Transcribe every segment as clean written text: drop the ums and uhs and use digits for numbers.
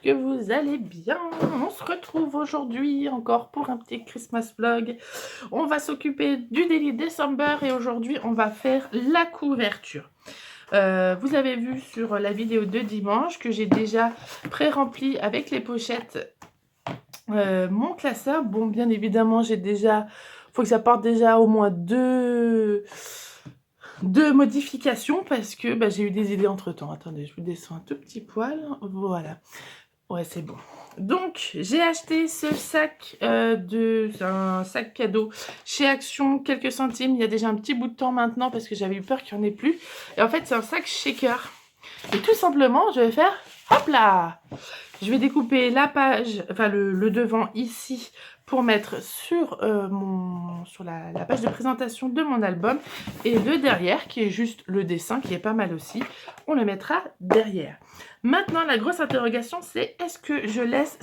que vous allez bien. On se retrouve aujourd'hui encore pour un petit Christmas vlog. On va s'occuper du Daily December et aujourd'hui on va faire la couverture. Vous avez vu sur la vidéo de dimanche que j'ai déjà pré-rempli avec les pochettes mon classeur. Bon, bien évidemment, j'ai déjà... faut que ça parte déjà au moins deux modifications parce que j'ai eu des idées entre temps. Attendez, je vous descends un tout petit poil. Voilà. Ouais, c'est bon. Donc, j'ai acheté ce sac un sac cadeau chez Action, quelques centimes. Il y a déjà un petit bout de temps maintenant parce que j'avais eu peur qu'il n'y en ait plus. Et en fait, c'est un sac shaker. Et tout simplement, je vais faire, hop là! Je vais découper la page, enfin le devant ici pour mettre sur, sur la page de présentation de mon album. Et le derrière, qui est juste le dessin, qui est pas mal aussi, on le mettra derrière. Maintenant, la grosse interrogation, c'est est-ce que je laisse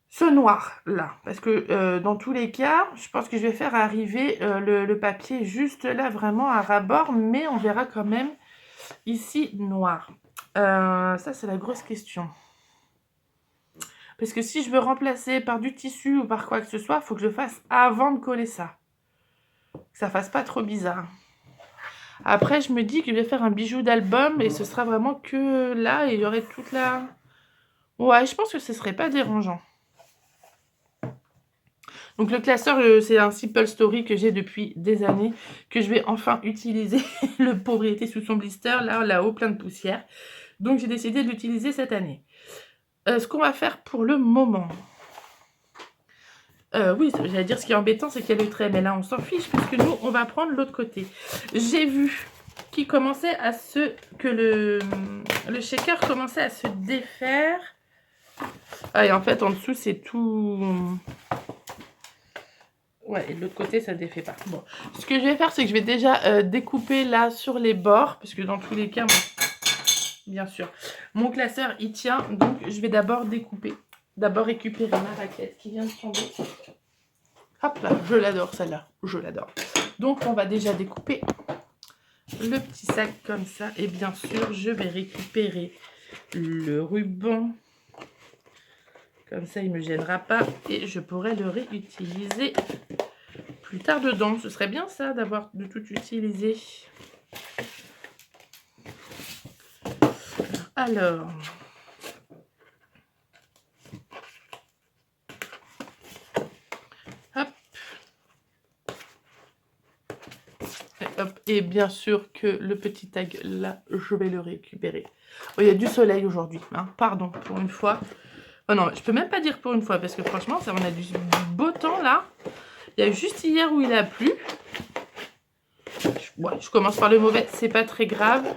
ce noir là? Parce que dans tous les cas, je pense que je vais faire arriver le papier juste là, vraiment à ras-bord, mais on verra quand même ici noir. Ça, c'est la grosse question. Parce que si je veux remplacer par du tissu ou par quoi que ce soit, il faut que je le fasse avant de coller ça. Que ça fasse pas trop bizarre. Après, je me dis que je vais faire un bijou d'album et ce sera vraiment que là et il y aurait toute la... Ouais, je pense que ce serait pas dérangeant. Donc le classeur, c'est un Simple Story que j'ai depuis des années, que je vais enfin utiliser. Le pauvre était sous son blister, là-haut, plein de poussière. Donc j'ai décidé de l'utiliser cette année. Ce qu'on va faire pour le moment... oui, j'allais dire ce qui est embêtant, c'est qu'il y a le trait, mais là on s'en fiche parce que nous on va prendre l'autre côté. J'ai vu qu'il commençait à que le shaker commençait à se défaire. Ah, et en fait en dessous c'est tout... Ouais, et de l'autre côté ça défait pas. Bon, ce que je vais faire, c'est que je vais déjà découper là sur les bords, parce que dans tous les cas, bien sûr, mon classeur il tient, donc je vais d'abord découper. D'abord récupérer ma raquette qui vient de tomber. Hop là, je l'adore celle-là, je l'adore. Donc on va déjà découper le petit sac comme ça. Et bien sûr, je vais récupérer le ruban. Comme ça, il ne me gênera pas et je pourrai le réutiliser plus tard dedans. Ce serait bien ça, de tout utiliser. Alors... Et bien sûr que le petit tag là, je vais le récupérer. Oh, il y a du soleil aujourd'hui, hein, pardon, pour une fois. Oh non, je peux même pas dire pour une fois, parce que franchement, ça, on a du beau temps là. Il y a juste hier où il a plu. Ouais, je commence par le mauvais, c'est pas très grave.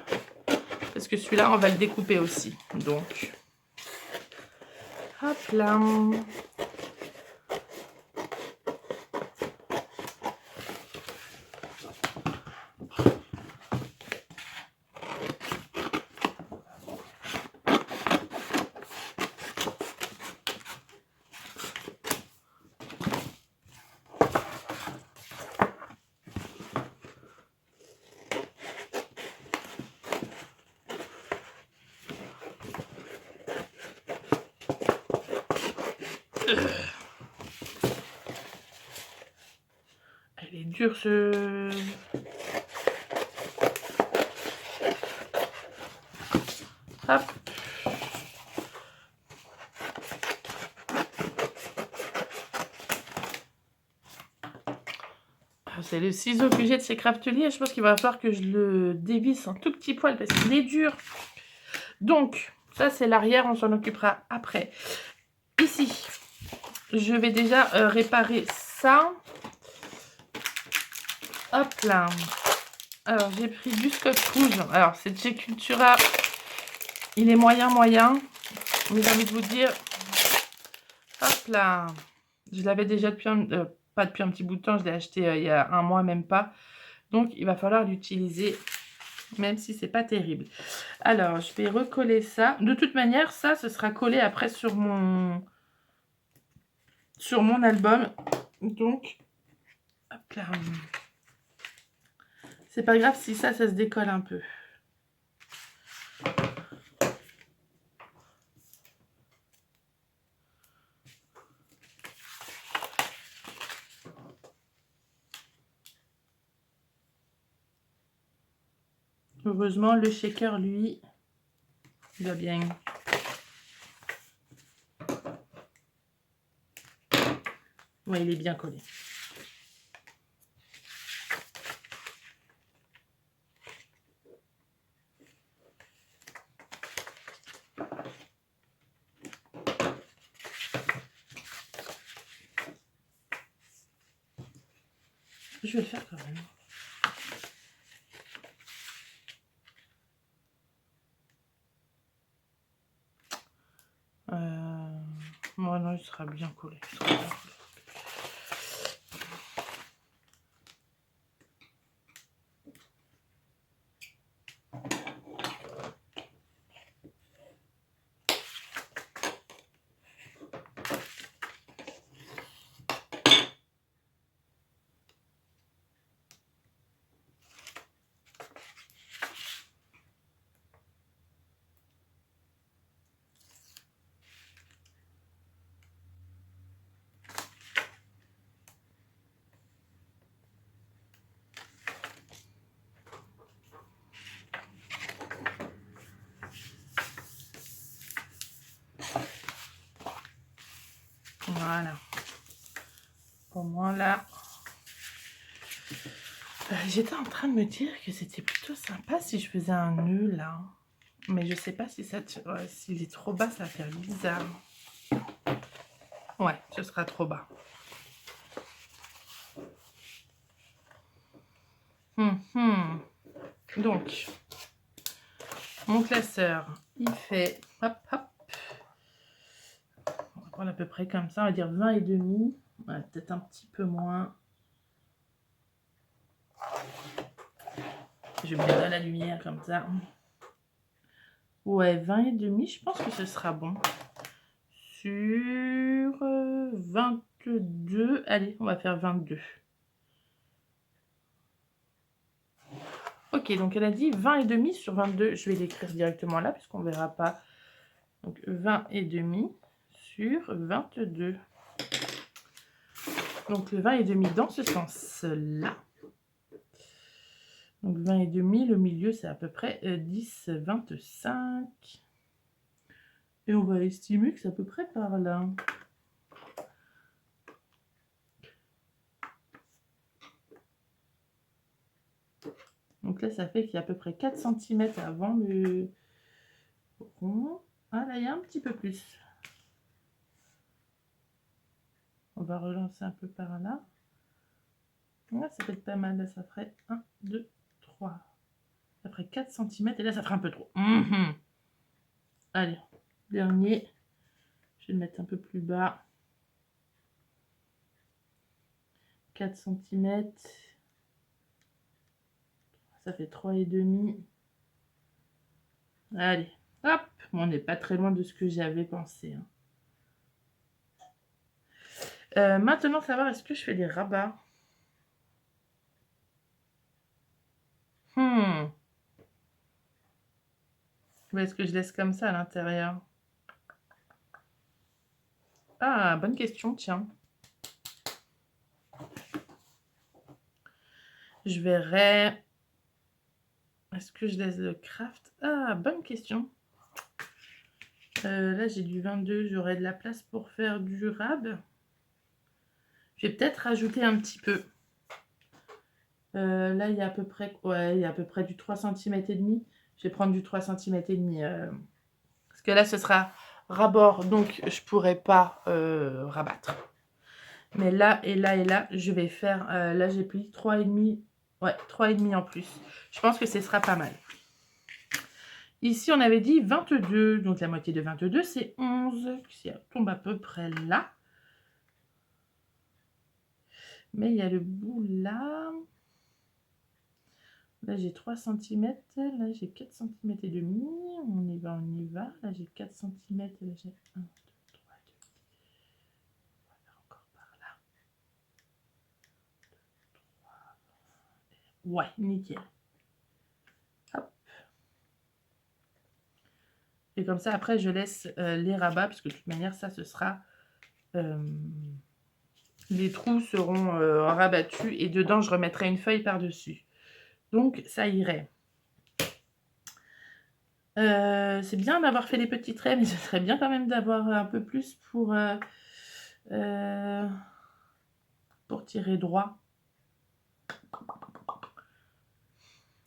Parce que celui-là, on va le découper aussi. Donc, hop là. Elle est dure ce... Hop. C'est le ciseau que j'ai de chez Craftelier. Je pense qu'il va falloir que je le dévisse un tout petit poil parce qu'il est dur. Donc, ça c'est l'arrière, on s'en occupera après. Ici, je vais déjà réparer ça. Hop là. Alors, j'ai pris du scotch rouge. Alors, c'est de chez Cultura. Il est moyen. Mais j'ai envie de vous dire... Hop là. Je l'avais déjà depuis pas depuis un petit bout de temps. Je l'ai acheté il y a un mois, même pas. Donc, il va falloir l'utiliser, même si c'est pas terrible. Alors, je vais recoller ça. De toute manière, ça, ce sera collé après sur mon album. Donc, hop là. C'est pas grave si ça se décolle un peu. Heureusement, le shaker, lui, il va bien. Ouais, il est bien collé. Je vais le faire quand même. Bon, non, il sera bien collé. Voilà. Pour moi, là, j'étais en train de me dire que c'était plutôt sympa si je faisais un nœud là. Mais je sais pas si ça, ouais, s'il est trop bas, ça va faire bizarre. Ouais, ce sera trop bas. Donc, mon classeur, il fait, hop, hop. On va prendre à peu près comme ça, on va dire 20 et demi. Ouais, peut-être un petit peu moins. Je vais mettre dans la lumière comme ça. Ouais, 20 et demi, je pense que ce sera bon. Sur 22, allez, on va faire 22. Ok, donc elle a dit 20 et demi sur 22. Je vais l'écrire directement là, puisqu'on ne verra pas. Donc 20 et demi sur 22. Donc le 20 et demi dans ce sens-là. Donc 20 et demi, le milieu c'est à peu près 10, 25. Et on va estimer que c'est à peu près par là. Donc là, ça fait qu'il y a à peu près 4 cm avant le rond. Ah là, il y a un petit peu plus. On va relancer un peu par là. Là, ça peut être pas mal. Là, ça ferait 1, 2, 3. Ça ferait 4 cm. Et là, ça ferait un peu trop. Allez, dernier. Je vais le mettre un peu plus bas. 4 cm. Ça fait 3,5. Allez, hop. On n'est pas très loin de ce que j'avais pensé. Maintenant, savoir est-ce que je fais des rabats. Ou est-ce que je laisse comme ça à l'intérieur? Ah, bonne question, tiens. Je verrai. Est-ce que je laisse le craft? Ah, bonne question. Là, j'ai du 22. J'aurai de la place pour faire du rab. Je vais peut-être rajouter un petit peu. Là, il y a à peu près, ouais, il y a à peu près du 3 cm et demi. Je vais prendre du 3 cm et demi. Parce que là, ce sera ras-bord, donc je pourrai pas rabattre. Mais là et là et là, je vais faire, là j'ai pris 3,5. Ouais, 3,5 en plus. Je pense que ce sera pas mal. Ici, on avait dit 22. Donc, la moitié de 22, c'est 11. Ça tombe à peu près là. Mais il y a le bout là. Là, j'ai 3 cm. Là, j'ai 4 cm et demi. On y va, on y va. Là, j'ai 4 cm. Là, j'ai 1, 2, 3, 2. On va faire encore par là. 2, 3. Ouais, nickel. Hop. Et comme ça, après, je laisse les rabats, parce que de toute manière, ça, ce sera... les trous seront rabattus et dedans, je remettrai une feuille par-dessus. Donc, ça irait. C'est bien d'avoir fait les petits traits, mais ce serait bien quand même d'avoir un peu plus pour tirer droit.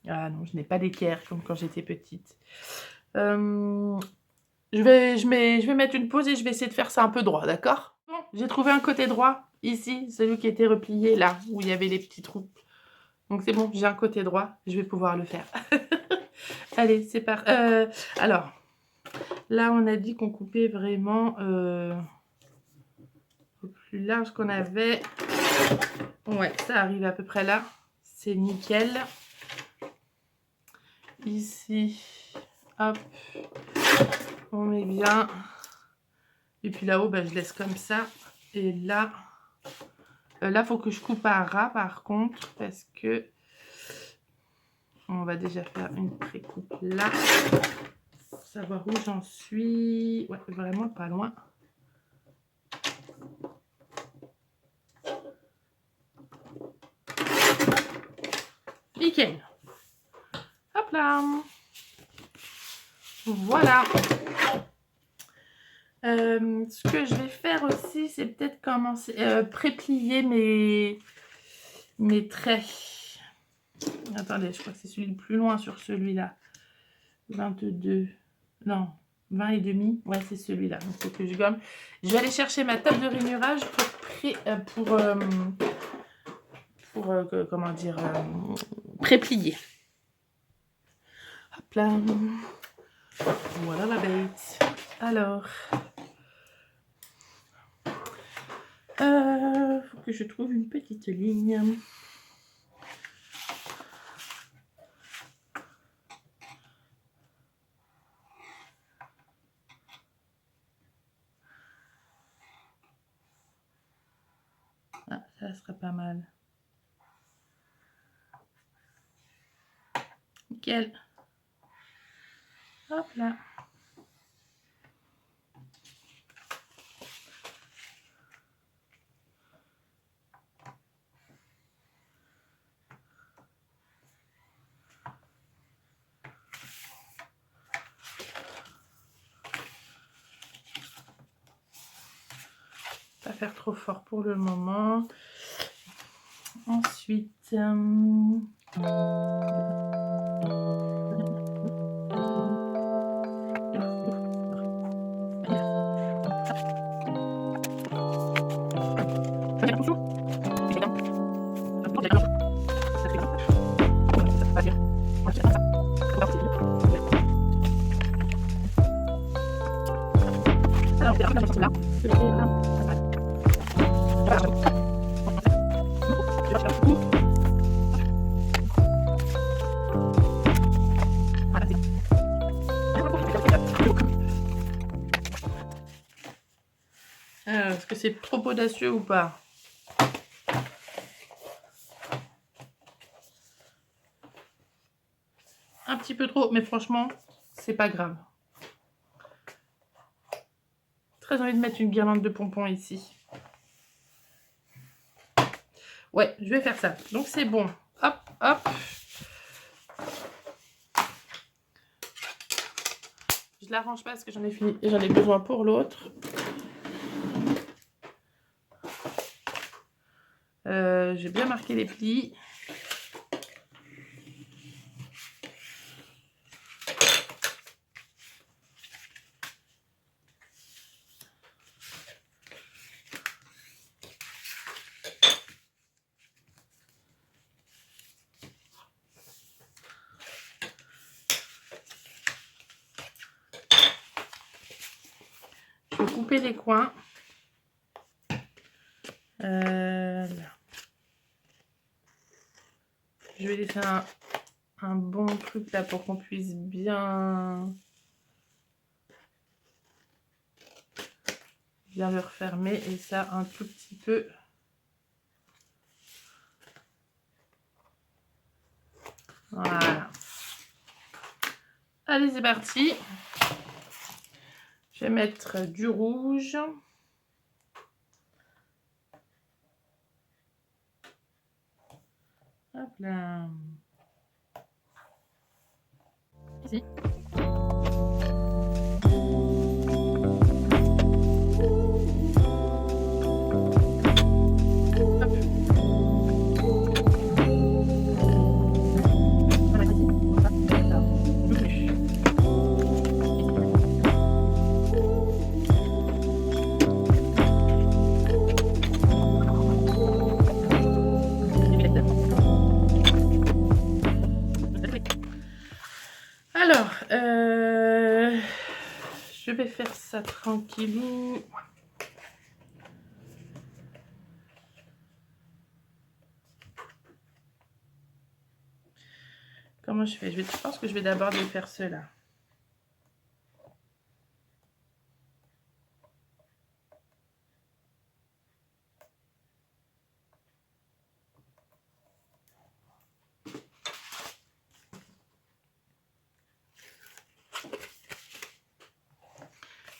Ah non, je n'ai pas d'équerre comme quand j'étais petite. Je vais mettre une pause et je vais essayer de faire ça un peu droit, d'accord? Bon, j'ai trouvé un côté droit, ici, celui qui était replié, là, où il y avait les petits trous. Donc c'est bon, j'ai un côté droit, je vais pouvoir le faire. Allez, c'est parti. Alors, là, on a dit qu'on coupait vraiment au plus large qu'on avait. Ouais, ça arrive à peu près là. C'est nickel. Ici, hop, on met bien. Et puis là-haut, bah, je laisse comme ça. Et là, là, il faut que je coupe à ras par contre, parce que on va déjà faire une pré-coupe là. Pour savoir où j'en suis. Ouais, vraiment pas loin. Nickel. Hop là. Voilà. Ce que je vais faire aussi, c'est peut-être commencer préplier mes traits. Attendez, je crois que c'est celui le plus loin sur celui-là. 22. Non, 20 et demi. Ouais, c'est celui-là. Donc, il faut que je gomme. Je vais aller chercher ma table de rainurage comment dire, préplier. Hop là. Voilà la bête. Alors, faut que je trouve une petite ligne. Ah, ça serait pas mal. Nickel. Hop là. Pas faire trop fort pour le moment. Ensuite, est-ce que c'est trop audacieux ou pas? Un petit peu trop, mais franchement, c'est pas grave. Très envie de mettre une guirlande de pompons ici. Ouais, je vais faire ça. Donc c'est bon. Hop, hop. Je l'arrange pas parce que j'en ai fini et j'en ai besoin pour l'autre. J'ai bien marqué les plis. Je vais couper les coins. Là. Je vais laisser un bon truc là pour qu'on puisse bien le refermer. Et ça, un tout petit peu. Voilà. Allez, c'est parti. Je vais mettre du rouge. Hop là. Ici. vais faire ça tranquillou. Comment je fais? Je pense que je vais d'abord défaire cela.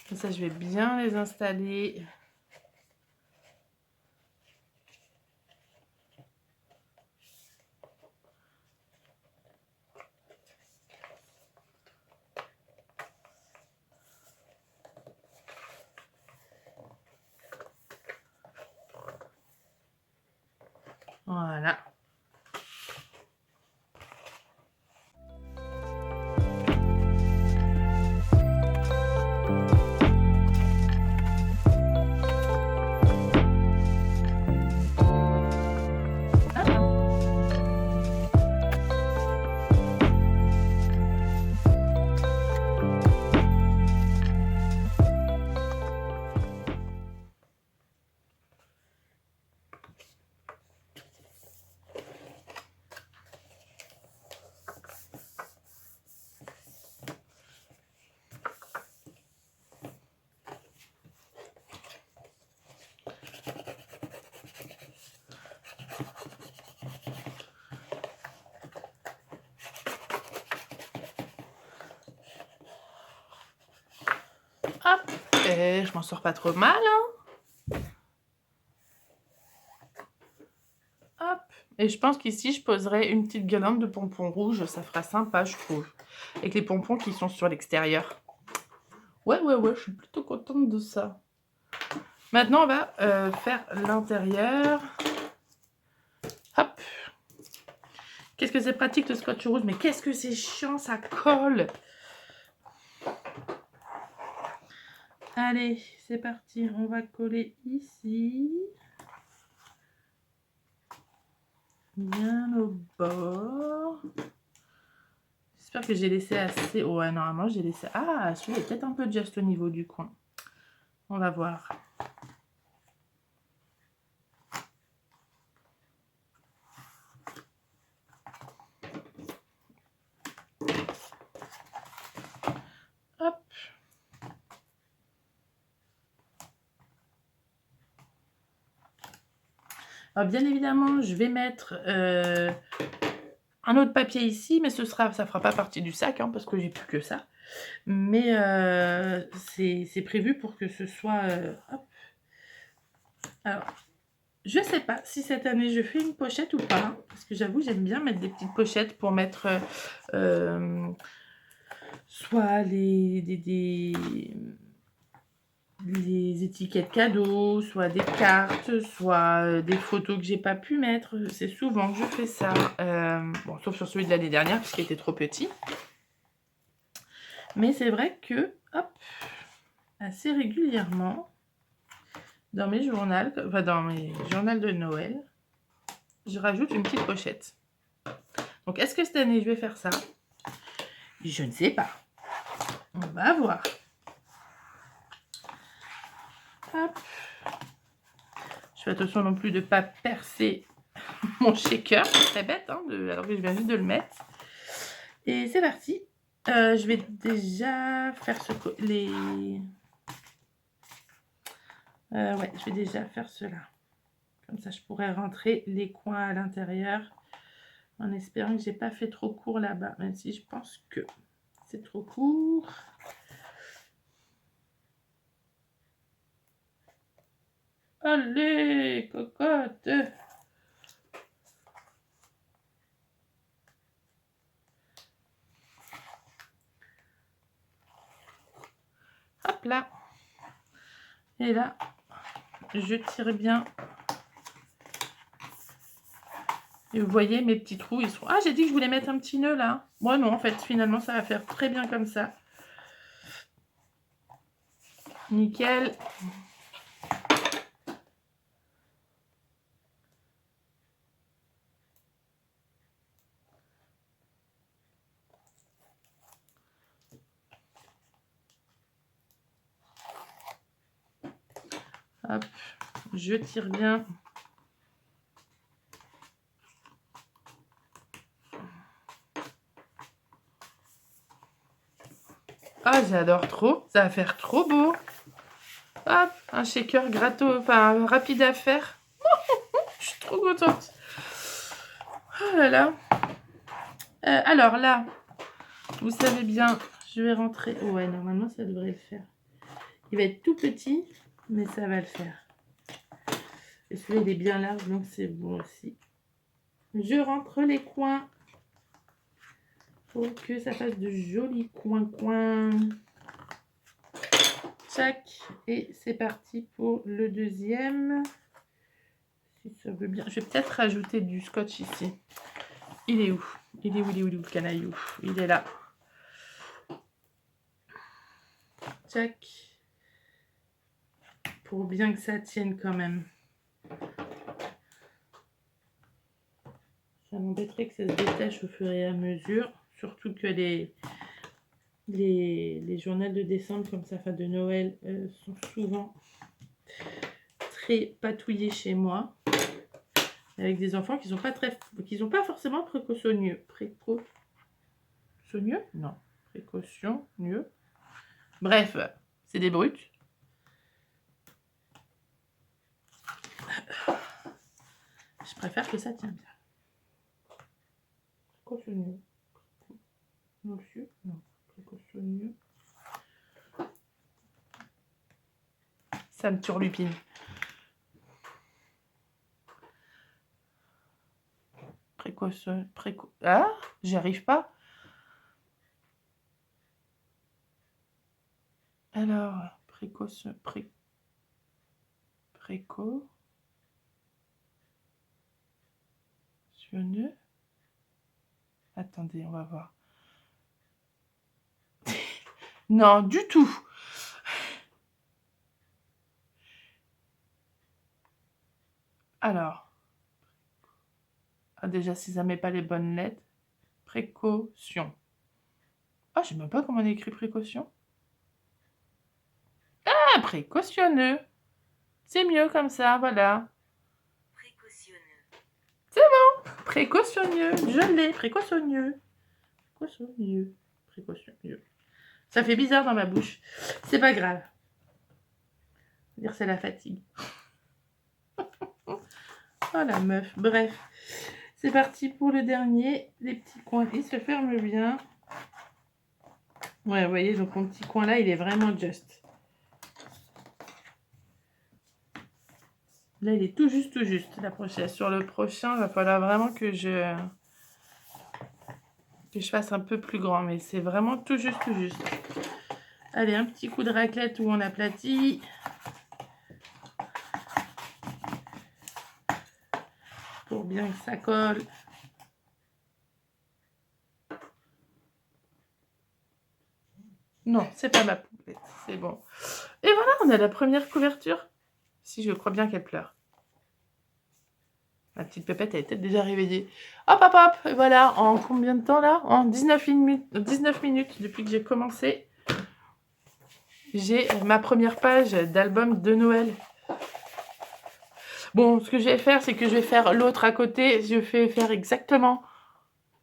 Comme ça, je vais bien les installer. Voilà. Hop, et je m'en sors pas trop mal, hein. Hop, et je pense qu'ici, je poserai une petite guirlande de pompons rouges, ça fera sympa, je trouve. Avec les pompons qui sont sur l'extérieur. Ouais, je suis plutôt contente de ça. Maintenant, on va faire l'intérieur. Hop. Qu'est-ce que c'est pratique le scotch rouge, mais qu'est-ce que c'est chiant, ça colle. Allez, c'est parti, on va coller ici. Bien au bord. J'espère que j'ai laissé assez. Ouais, normalement, j'ai laissé. Ah, celui-là est peut-être un peu juste au niveau du coin. On va voir. Hop. Alors, bien évidemment, je vais mettre un autre papier ici, mais ça fera pas partie du sac, hein, parce que j'ai plus que ça. Mais c'est prévu pour que ce soit... hop. Alors, je sais pas si cette année je fais une pochette ou pas, hein, parce que j'avoue, j'aime bien mettre des petites pochettes pour mettre soit les étiquettes cadeaux, soit des cartes, soit des photos que j'ai pas pu mettre. C'est souvent que je fais ça. Bon, sauf sur celui de l'année dernière, puisqu'il était trop petit. Mais c'est vrai que, hop, assez régulièrement, dans mes journaux, enfin dans mes journaux de Noël, je rajoute une petite pochette. Donc, est-ce que cette année, je vais faire ça? Je ne sais pas. On va voir. Hop. Je fais attention non plus de ne pas percer mon shaker. C'est très bête, hein, alors que je viens juste de le mettre. Et c'est parti. Je vais déjà faire ouais, je vais déjà faire cela. Comme ça, je pourrais rentrer les coins à l'intérieur. En espérant que j'ai pas fait trop court là-bas. Même si je pense que c'est trop court. Allez, cocotte! Hop là. Et là, je tire bien. Et vous voyez, mes petits trous, ils sont... Ah, j'ai dit que je voulais mettre un petit nœud là. Moi, non, en fait, finalement, ça va faire très bien comme ça. Nickel. Hop, je tire bien. Ah, j'adore trop. Ça va faire trop beau. Hop, un shaker enfin rapide à faire. Je suis trop contente. Oh là là. Alors là, vous savez bien, je vais rentrer. Ouais, normalement, ça devrait le faire. Il va être tout petit, mais ça va le faire. Et celui-là, il est bien large, donc c'est bon aussi. Je rentre les coins pour que ça fasse de jolis coins. Tac. Et c'est parti pour le deuxième. Si ça veut bien. Je vais peut-être rajouter du scotch ici. Il est où? Il est où le canaillou? Il est là. Tac. Pour bien que ça tienne quand même. Ça m'embêterait que ça se détache au fur et à mesure. Surtout que les journaux de décembre comme ça, fin de Noël, sont souvent très patouillés chez moi. Avec des enfants qui sont pas forcément précautionneux. Précautionneux? Non. Précautionneux. Bref, c'est des brutes. Je préfère que ça tient bien. Précautionneux. Monsieur? Non. Précautionneux. Ça me turlupine. Ah, j'y arrive pas. Alors, précautionneux. Attendez, on va voir. Non, du tout. Alors. Ah, déjà, si ça met pas les bonnes lettres. Précaution. Ah, je sais même pas comment on écrit précaution. Ah, précautionneux. C'est mieux comme ça, voilà. Précautionneux. C'est bon. Précautionneux. Je l'ai. Précautionneux. Précautionneux. Ça fait bizarre dans ma bouche. C'est pas grave. Je veux dire, c'est la fatigue. Oh la meuf. Bref. C'est parti pour le dernier. Les petits coins, ils se ferment bien. Ouais, vous voyez, donc mon petit coin là, il est vraiment juste. Là, il est tout juste. La prochaine. Sur le prochain, il va falloir vraiment que je fasse un peu plus grand. Mais c'est vraiment tout juste. Allez, un petit coup de raclette où on aplatit. Pour bien que ça colle. Non, c'est pas ma poupette, c'est bon. Et voilà, on a la première couverture. Si, je crois bien qu'elle pleure. La petite pépette, elle est peut-être déjà réveillée. Hop, et voilà, en combien de temps là? En 19 minutes depuis que j'ai commencé. J'ai ma première page d'album de Noël. Bon, ce que je vais faire, c'est que je vais faire l'autre à côté. Je vais faire exactement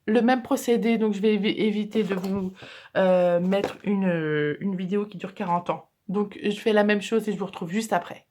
le même procédé. Donc, je vais éviter de vous mettre une vidéo qui dure 40 ans. Donc, je fais la même chose et je vous retrouve juste après.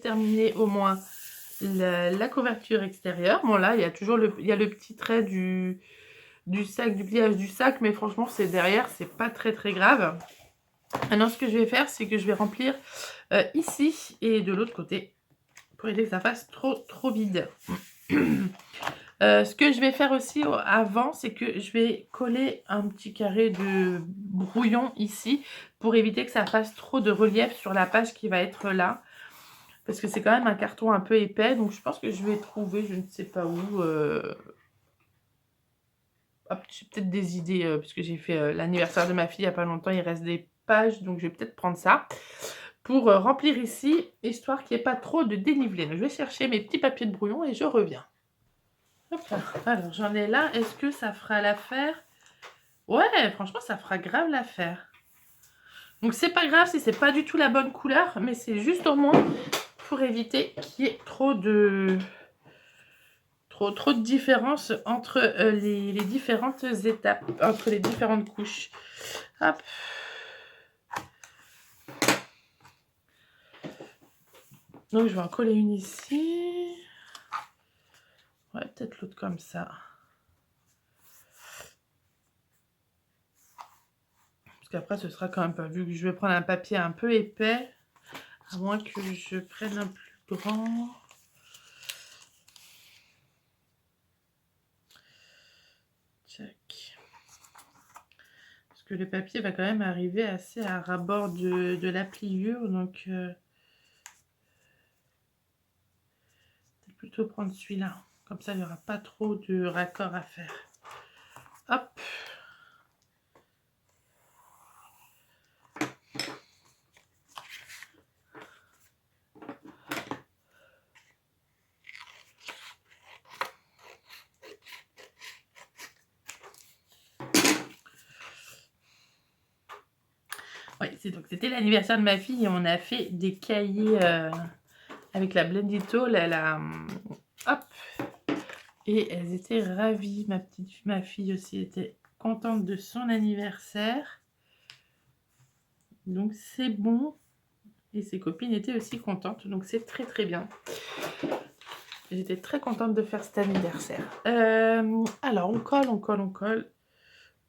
terminer au moins la couverture extérieure. Bon là, il y a toujours le petit trait du sac, du pliage du sac, mais franchement, c'est derrière, c'est pas très grave. Maintenant, ce que je vais faire, c'est que je vais remplir ici et de l'autre côté pour éviter que ça fasse trop vide. Ce que je vais faire aussi avant, c'est que je vais coller un petit carré de brouillon ici pour éviter que ça fasse trop de relief sur la page qui va être là. Parce que c'est quand même un carton un peu épais, donc je pense que je vais trouver, je ne sais pas où. Hop, j'ai peut-être des idées, puisque j'ai fait l'anniversaire de ma fille il n'y a pas longtemps, il reste des pages, donc je vais peut-être prendre ça pour remplir ici, histoire qu'il n'y ait pas trop de dénivelé. Donc je vais chercher mes petits papiers de brouillon et je reviens. Hop là. Alors j'en ai là, est-ce que ça fera l'affaire? Ouais, franchement ça fera grave l'affaire. Donc c'est pas grave si c'est pas du tout la bonne couleur, mais c'est juste au moins pour éviter qu'il y ait trop de différence entre les différentes étapes, entre les différentes couches. Hop. Donc je vais en coller une ici. Ouais, peut-être l'autre comme ça. Parce qu'après ce sera quand même pas, vu que je vais prendre un papier un peu épais, à moins que je prenne un plus grand. Check. Parce que le papier va quand même arriver assez à ras-bord de la pliure, donc plutôt prendre celui-là. Comme ça, il n'y aura pas trop de raccords à faire. Hop. Oui, c'était l'anniversaire de ma fille et on a fait des cahiers avec la Blendito, hop, et elles étaient ravies. Ma fille aussi était contente de son anniversaire, donc c'est bon, et ses copines étaient aussi contentes, donc c'est très bien. J'étais très contente de faire cet anniversaire. Alors on colle.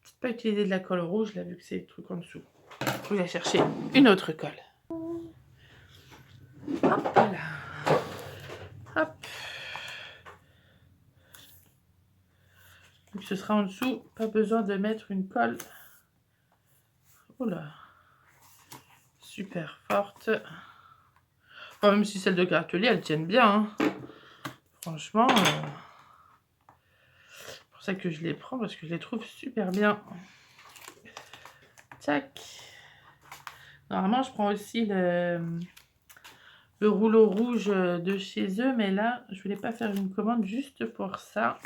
Peut-être pas utiliser de la colle rouge là, vu que c'est le truc en dessous. Je vais chercher une autre colle. Hop là. Hop. Donc ce sera en dessous, pas besoin de mettre une colle. Oh là. Super forte. Bon, même si celles de Gratelier, elles tiennent bien. Hein. Franchement, c'est pour ça que je les prends, parce que je les trouve super bien. Tac. Normalement, je prends aussi le rouleau rouge de chez eux, mais là, je voulais pas faire une commande juste pour ça.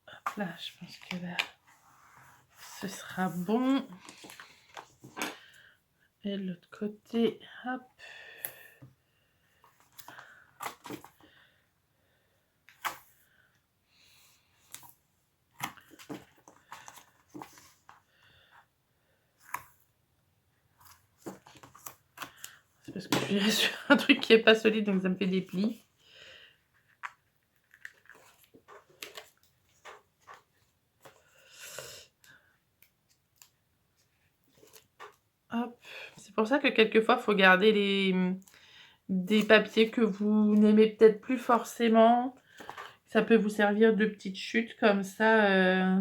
Hop là, je pense que là, ce sera bon. Et l'autre côté, hop. C'est parce que je suis sur un truc qui est pas solide, donc ça me fait des plis. Hop. C'est pour ça que quelquefois, il faut garder des papiers que vous n'aimez peut-être plus forcément. Ça peut vous servir de petites chutes comme ça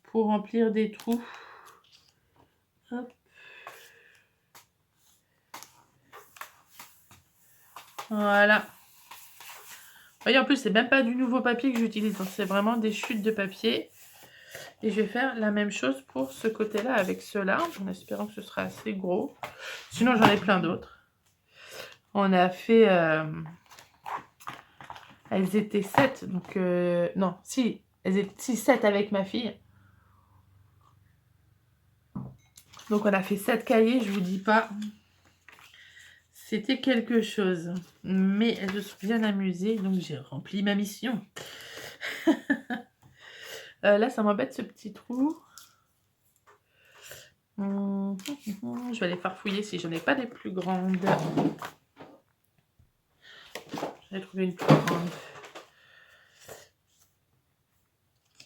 pour remplir des trous. Hop. Voilà. Vous voyez, en plus, c'est même pas du nouveau papier que j'utilise. C'est vraiment des chutes de papier. Et je vais faire la même chose pour ce côté-là avec ceux-là, en espérant que ce sera assez gros. Sinon, j'en ai plein d'autres. On a fait... elles étaient 7, donc... non, si, elles étaient 7 avec ma fille. Donc, on a fait 7 cahiers, je vous dis pas. C'était quelque chose. Mais elles se sont bien amusées, donc j'ai rempli ma mission. Là, ça m'embête ce petit trou. Je vais les farfouiller si je n'en ai pas des plus grandes. Je vais trouver une plus grande.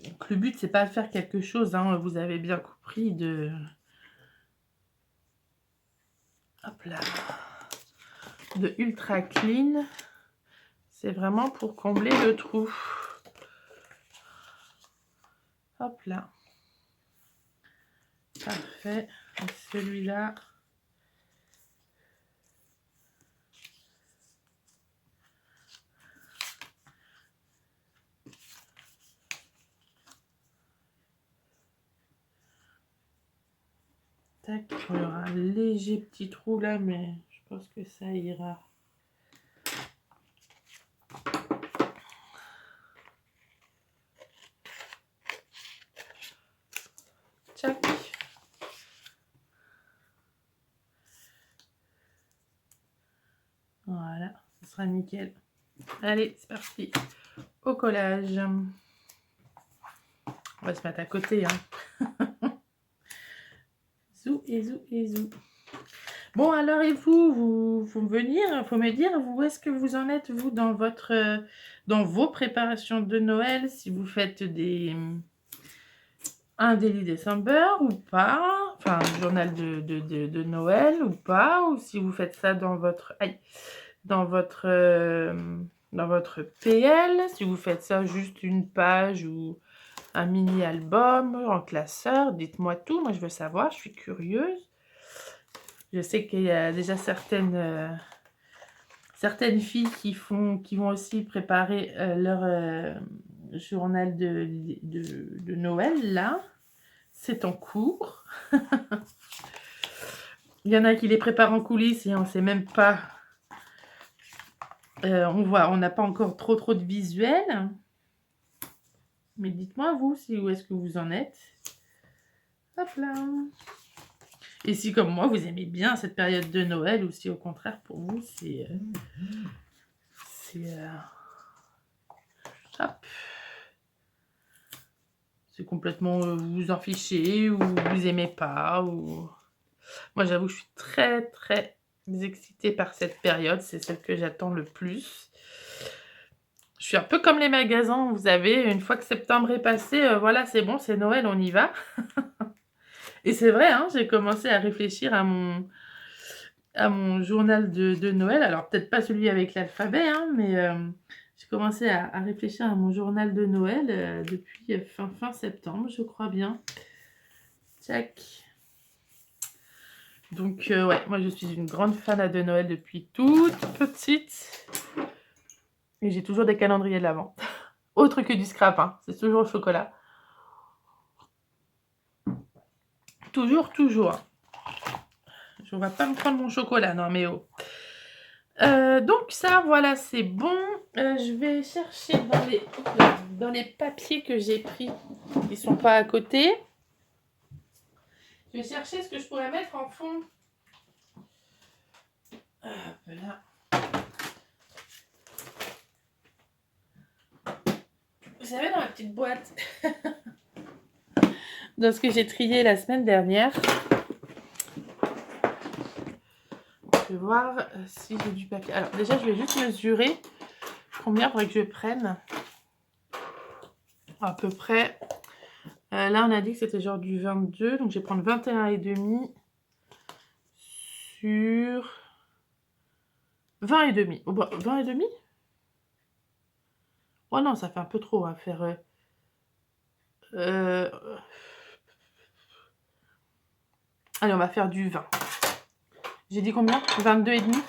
Donc, le but, c'est pas de faire quelque chose, hein, vous avez bien compris, de... Hop là. De ultra clean. C'est vraiment pour combler le trou. Hop là. Parfait. Celui-là. Tac. Il y aura un léger petit trou là, mais je pense que ça ira. Tac. Voilà, ce sera nickel. Allez, c'est parti. Au collage. On va se mettre à côté. Hein. Zou et zou et zou. Bon, alors, et vous faut me dire, où est-ce que vous en êtes, vous, dans vos préparations de Noël, si vous faites un Daily December ou pas, enfin, un journal de Noël ou pas, ou si vous faites ça dans votre PL, si vous faites ça juste une page ou un mini-album en classeur, dites-moi tout, moi je veux savoir, je suis curieuse. Je sais qu'il y a déjà certaines filles qui vont aussi préparer leur journal de Noël, là. C'est en cours. Il y en a qui les préparent en coulisses et on ne sait même pas. On n'a pas encore trop de visuels. Mais dites-moi, vous, où est-ce que vous en êtes. Hop là. Et si, comme moi, vous aimez bien cette période de Noël, ou si, au contraire, pour vous, hop. C'est complètement vous en fichez, ou vous aimez pas, ou... Moi, j'avoue, je suis très excitée par cette période. C'est celle que j'attends le plus. Je suis un peu comme les magasins, vous savez, une fois que septembre est passé, voilà, c'est bon, c'est Noël, on y va. Et c'est vrai, hein, j'ai commencé à réfléchir à mon journal de Noël. Alors, peut-être pas celui avec l'alphabet, hein, mais j'ai commencé à réfléchir à mon journal de Noël depuis fin septembre, je crois bien. Tac. Donc, ouais, moi, je suis une grande fan de Noël depuis toute petite. Et j'ai toujours des calendriers de l'Avent. Autre que du scrap, hein. C'est toujours au chocolat. Toujours. Je ne vais pas me prendre mon chocolat, non mais oh. Donc ça, voilà, c'est bon. Je vais chercher dans les papiers que j'ai pris, qui ne sont pas à côté. Je vais chercher ce que je pourrais mettre en fond. Voilà. Vous savez, dans ma petite boîte, dans ce que j'ai trié la semaine dernière, je vais voir si j'ai du papier. Alors déjà, je vais juste mesurer combien il faudrait que je prenne. À peu près. Là, on a dit que c'était genre du 22. Donc, je vais prendre 21,5 sur 20,5. Oh, bah, 20,5. Oh non, ça fait un peu trop à faire. Allez, on va faire du 20. J'ai dit combien? 22,5.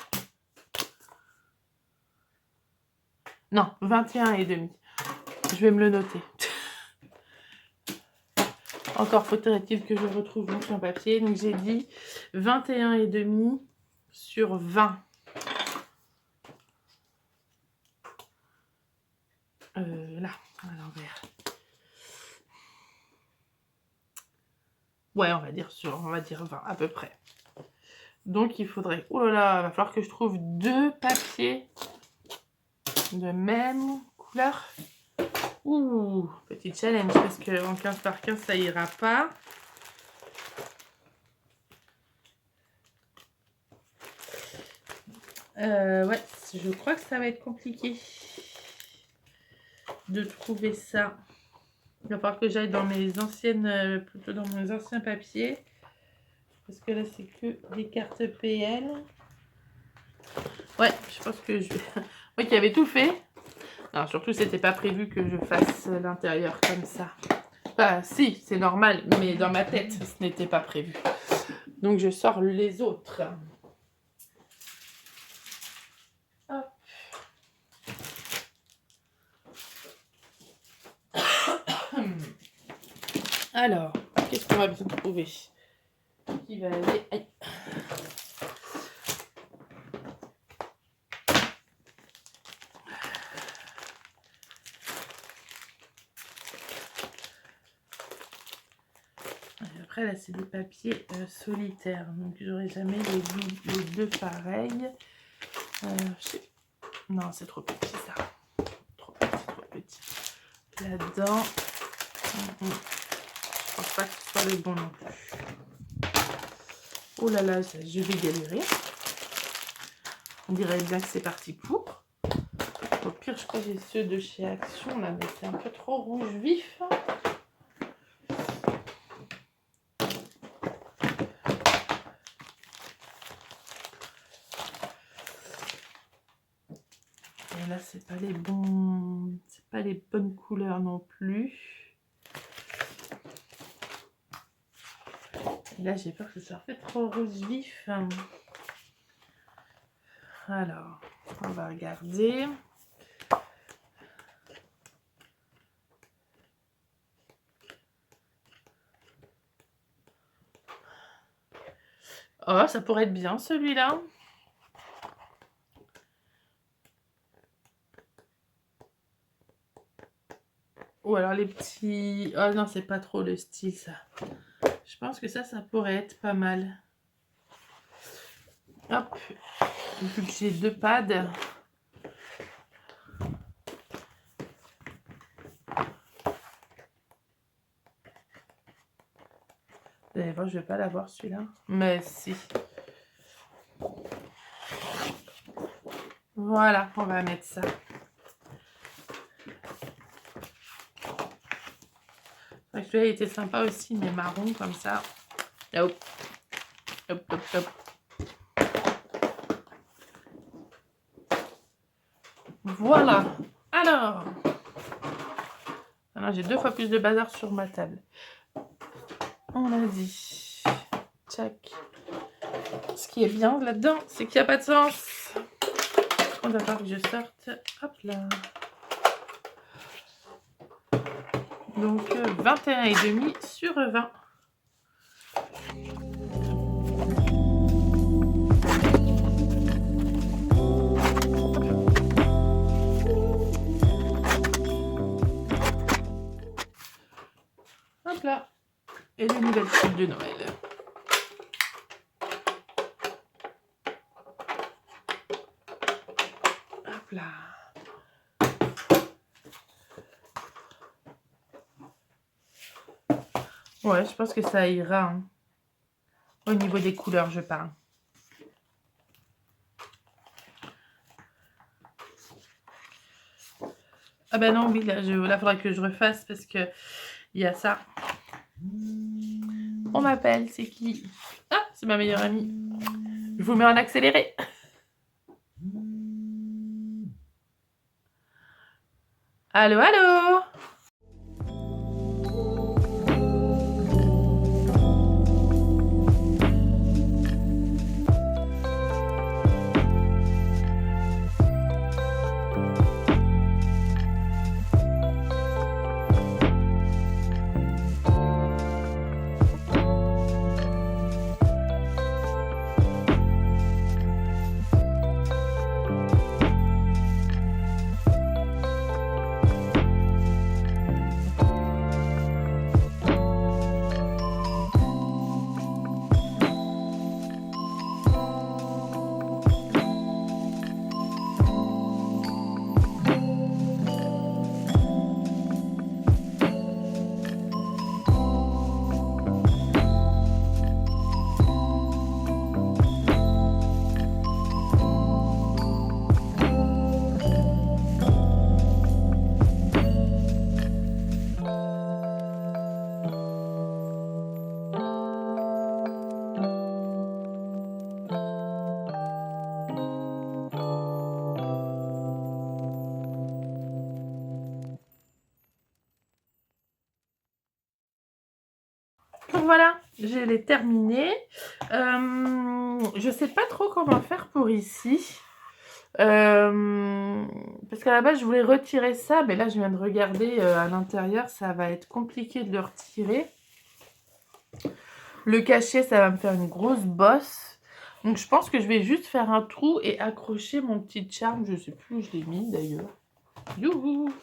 Non, 21,5. Je vais me le noter. Encore faudrait-il que je retrouve mon papier. Donc, j'ai dit 21,5 sur 20. Là, à l'envers. Ouais, on va dire 20 à peu près. Donc, il faudrait... Oh là là, il va falloir que je trouve 2 papiers de même couleur. Ouh, petit challenge, parce qu'en 15 par 15, ça ira pas. Ouais, je crois que ça va être compliqué de trouver ça. Il va falloir que j'aille dans mes anciennes, plutôt dans mes anciens papiers. Parce que là, c'est que des cartes PL. Ouais, je pense que je vais... Moi qui avais tout fait. Non, surtout, c'était pas prévu que je fasse l'intérieur comme ça. Enfin, si, c'est normal, mais dans ma tête, ce n'était pas prévu. Donc, je sors les autres. Hop. Alors, qu'est-ce qu'on va bien trouver? Qui va aller... Aïe. Après, là, c'est des papiers solitaires. Donc, j'aurai jamais les deux pareils. Non, c'est trop petit, ça. Trop petit. Là-dedans... Je pense pas que ce soit le bon non plus. Oh là là, je vais galérer. On dirait bien que c'est parti pour. Au pire, je crois que j'ai ceux de chez Action, là, mais c'est un peu trop rouge vif. Et là, c'est pas les bons... C'est pas les bonnes couleurs non plus. Et là, j'ai peur que ce soit fait trop rose vif. Alors, on va regarder. Oh, ça pourrait être bien celui-là. Ou alors les petits... Oh non, c'est pas trop le style ça. Je pense que ça pourrait être pas mal. Hop. Vu que j'ai deux pads. Vous allez voir, je vais pas l'avoir celui-là. Mais si. Voilà, on va mettre ça. Celui-là, il était sympa aussi, mais marron comme ça. Hop. Hop, hop, hop. Voilà. Alors, j'ai 2 fois plus de bazar sur ma table. On a dit. Tchac. Ce qui est bien là-dedans, c'est qu'il n'y a pas de sens. On va falloir que je sorte. Hop là. Donc 21,5 sur 20. Hop là. Et les nouvelles fêtes de Noël. Hop là. Ouais, je pense que ça ira. Hein. Au niveau des couleurs, je parle. Ah ben non, oui, là, il faudra que je refasse parce que il y a ça. On m'appelle, c'est qui? Ah, c'est ma meilleure amie. Je vous mets en accéléré. Allô, allô? voilà, je l'ai terminé. Je sais pas trop comment faire pour ici. Parce qu'à la base, je voulais retirer ça, mais là, je viens de regarder à l'intérieur, ça va être compliqué de le retirer. Le cacher, ça va me faire une grosse bosse. Donc, je pense que je vais juste faire un trou et accrocher mon petit charme. Je sais plus où je l'ai mis d'ailleurs. Youhou!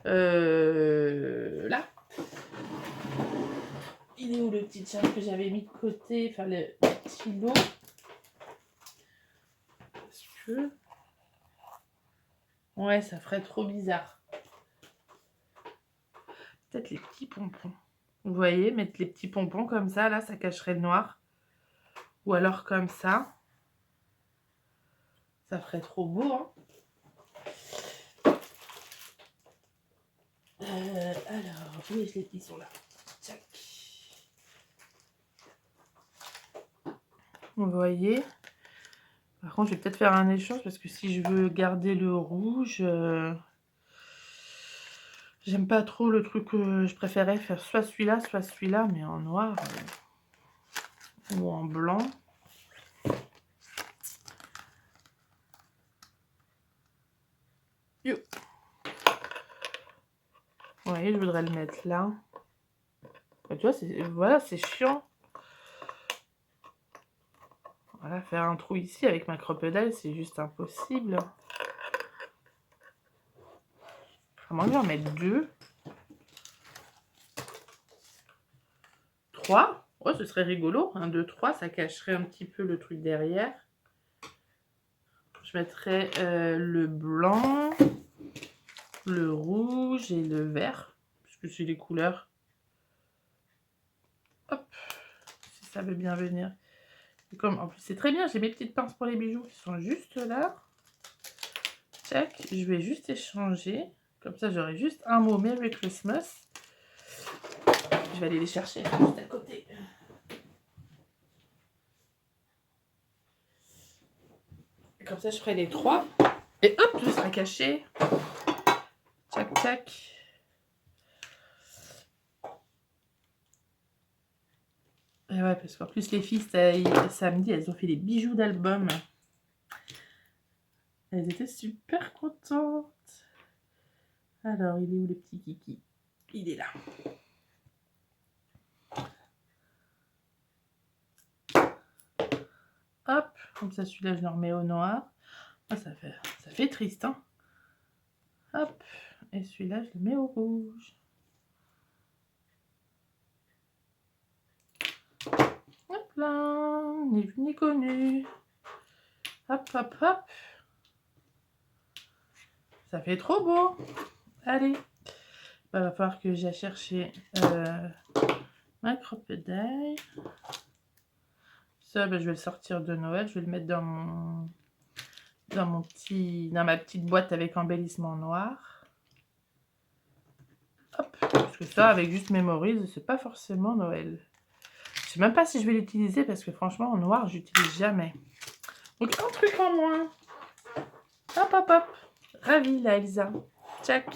Là. Il est où le petit charme que j'avais mis de côté? Enfin, le petit lot. Parce que... Ouais, ça ferait trop bizarre. Peut-être les petits pompons. Vous voyez, mettre les petits pompons comme ça, là, ça cacherait le noir. Ou alors comme ça. Ça ferait trop beau, hein. Alors, oui, ils sont là. Tchac. Vous voyez. Par contre, je vais peut-être faire un échange parce que si je veux garder le rouge, j'aime pas trop le truc que je préférais faire soit celui-là, mais en noir ou en blanc. Yo. Vous voyez, je voudrais le mettre là. Tu vois, voilà, c'est chiant. Voilà, faire un trou ici avec ma crocodile, c'est juste impossible. Comment bien en mettre 2, 3. Oh, ce serait rigolo. 1, 2, 3, ça cacherait un petit peu le truc derrière. Je mettrais le blanc, le rouge et le vert, puisque c'est les couleurs. Hop, si ça veut bien venir. Et comme en plus c'est très bien, j'ai mes petites pinces pour les bijoux qui sont juste là. Tac, je vais juste échanger. Comme ça, j'aurai juste un mot Merry Christmas. Je vais aller les chercher juste à côté. Et comme ça, je ferai les 3. Et hop, tout sera caché. Tac, tac. Et ouais, parce qu'en plus, les filles, samedi, elles ont fait des bijoux d'album. Elles étaient super contentes. Alors, il est où le petit kiki? Il est là. Hop, comme ça, celui-là, je le remets au noir. Ah, ça fait triste, hein. Hop, et celui-là, je le mets au rouge. Hop là, ni vu ni connu. Hop, hop, hop. Ça fait trop beau. Allez, il va falloir que j'aille chercher ma crocodile. Ça, je vais le sortir de Noël. Je vais le mettre dans ma petite boîte avec embellissement noir. Hop, parce que ça, avec juste Memories, c'est pas forcément Noël. Je sais même pas si je vais l'utiliser parce que franchement, en noir, j'utilise jamais. Donc, un truc en moins. Hop, hop, hop. Ravie, la Elsa. Check.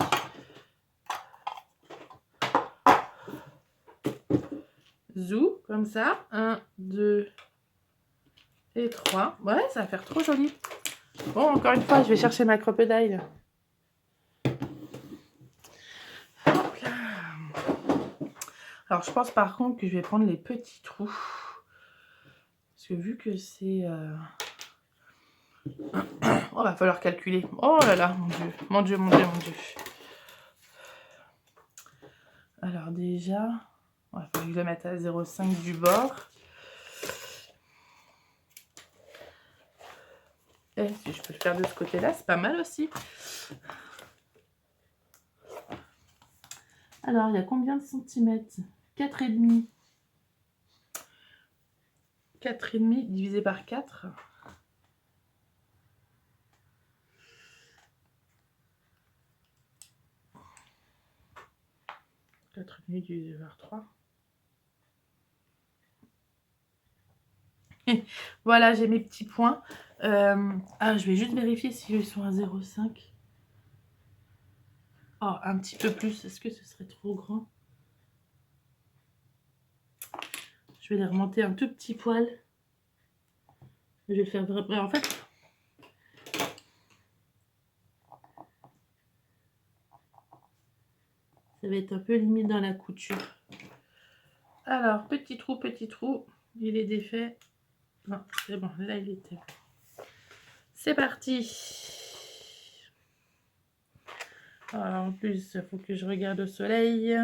Zou, comme ça. 1, 2 et 3. Ouais, ça va faire trop joli. Bon, encore une fois, je vais chercher ma crocodile. Hop là. Alors, je pense par contre que je vais prendre les petits trous. Parce que vu que c'est... Oh, va falloir calculer. Oh là là, mon Dieu. Mon Dieu, mon Dieu, mon Dieu. Alors déjà, il va falloir que je le mette à 0,5 du bord. Et si je peux le faire de ce côté-là, c'est pas mal aussi. Alors, il y a combien de centimètres? 4,5. 4,5 divisé par 4. Divisé par 3. Voilà, j'ai mes petits points. Je vais juste vérifier si ils sont à 0,5. Oh, un petit peu plus. Est-ce que ce serait trop grand? vais les remonter un tout petit poil. Je vais faire vraiment... En fait, ça va être un peu limite dans la couture. Alors, petit trou, il est défait. Non, c'est bon, là il était. C'est parti. Alors, en plus, il faut que je regarde au soleil.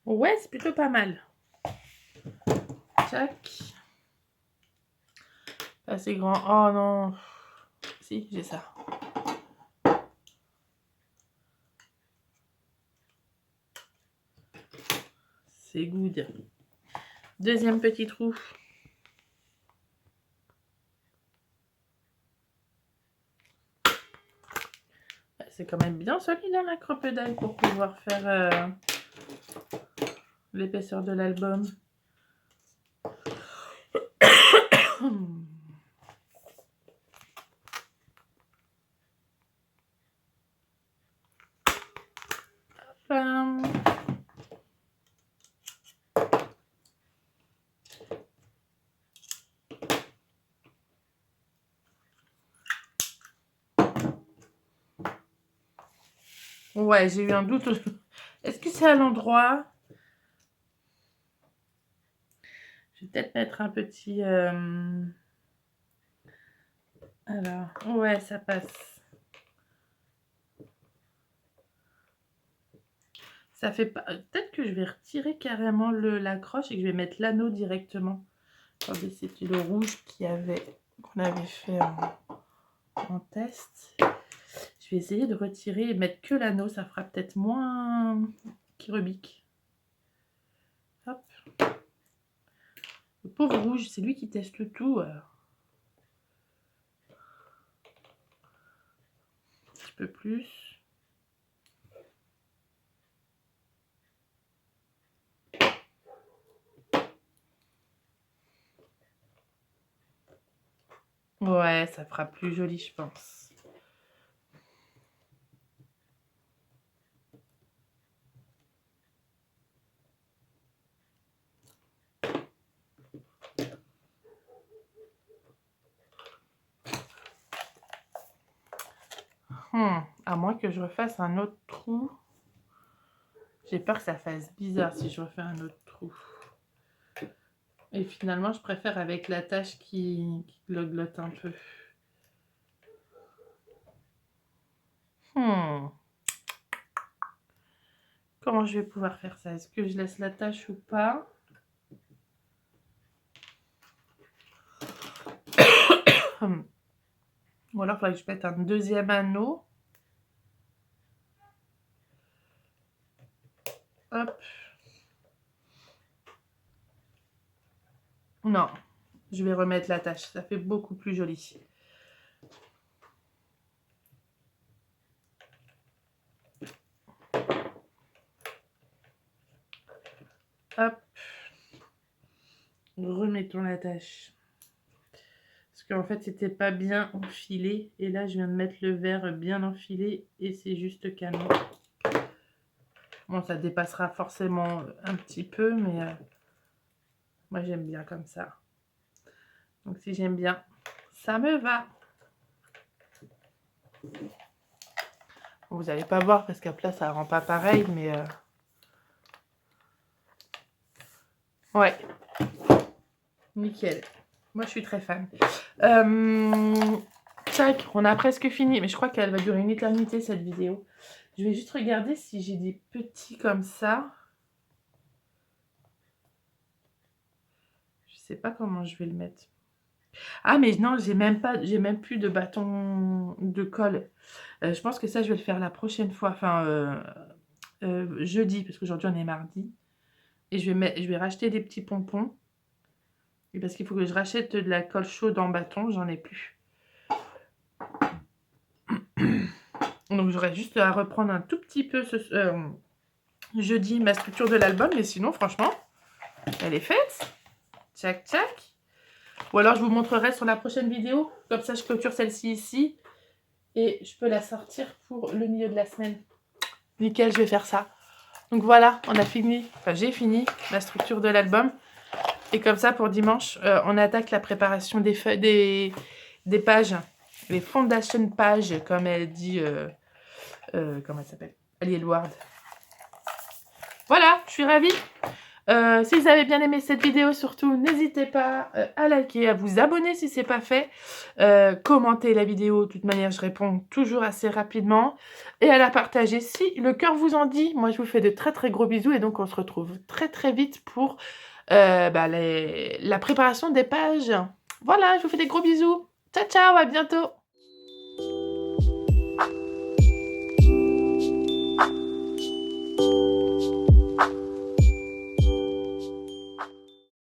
Ouais, c'est plutôt pas mal. Tac. Pas assez grand. Oh non. Si, j'ai ça. C'est good. Deuxième petit trou. C'est quand même bien solide hein, la crocodile pour pouvoir faire l'épaisseur de l'album. Ouais, j'ai eu un doute. Est-ce que c'est à l'endroit? Je vais peut-être mettre un petit... Alors, ouais, ça passe. Ça fait pas... Peut-être que je vais retirer carrément l'accroche et que je vais mettre l'anneau directement. Attendez, c'était le rouge qu'on avait fait en test. Je vais essayer de retirer et mettre que l'anneau. Ça fera peut-être moins qui-rebique. Hop. Le pauvre rouge, c'est lui qui teste tout. Un petit peu plus. Ouais, ça fera plus joli, je pense. À moins que je refasse un autre trou. J'ai peur que ça fasse bizarre si je refais un autre trou. Et finalement, je préfère avec la tache qui glotte un peu. Comment je vais pouvoir faire ça? Est-ce que je laisse la tache ou pas? Ou alors, il faudrait que je mette un deuxième anneau. Hop. Non, je vais remettre la tache. Ça fait beaucoup plus joli. Hop. Remettons la tache. Parce qu'en fait, c'était pas bien enfilé. Et là, je viens de mettre le verre bien enfilé. Et c'est juste canon. Bon, ça dépassera forcément un petit peu. Mais moi, j'aime bien comme ça. Donc, si j'aime bien, ça me va. Vous n'allez pas voir parce qu'à plat, ça rend pas pareil. Mais ouais. Nickel. Moi, je suis très fan. Tac, on a presque fini. Mais je crois qu'elle va durer une éternité, cette vidéo. Je vais juste regarder si j'ai des petits comme ça. Je sais pas comment je vais le mettre. Ah, mais non, j'ai même plus de bâton de colle. Je pense que ça, je vais le faire la prochaine fois. Enfin, jeudi, parce qu'aujourd'hui, on est mardi. Et je vais racheter des petits pompons. Et parce qu'il faut que je rachète de la colle chaude en bâton. J'en ai plus. Donc, j'aurais juste à reprendre un tout petit peu jeudi ma structure de l'album. Mais sinon, franchement, elle est faite. Tchac, tchac. Ou alors, je vous montrerai sur la prochaine vidéo. Comme ça, je clôture celle-ci ici. et je peux la sortir pour le milieu de la semaine. Nickel, je vais faire ça. Donc voilà, on a fini, enfin j'ai fini la structure de l'album. Et comme ça, pour dimanche, on attaque la préparation des feuilles, des pages, les foundation pages, comme elle dit, comment elle s'appelle, Ali Elward. Voilà, je suis ravie. Si vous avez bien aimé cette vidéo, surtout, n'hésitez pas à liker, à vous abonner si ce n'est pas fait. Commentez la vidéo, de toute manière, je réponds toujours assez rapidement. Et à la partager si le cœur vous en dit. Moi, je vous fais de très très gros bisous et donc on se retrouve très très vite pour la préparation des pages. Voilà, je vous fais des gros bisous. Ciao, ciao, à bientôt.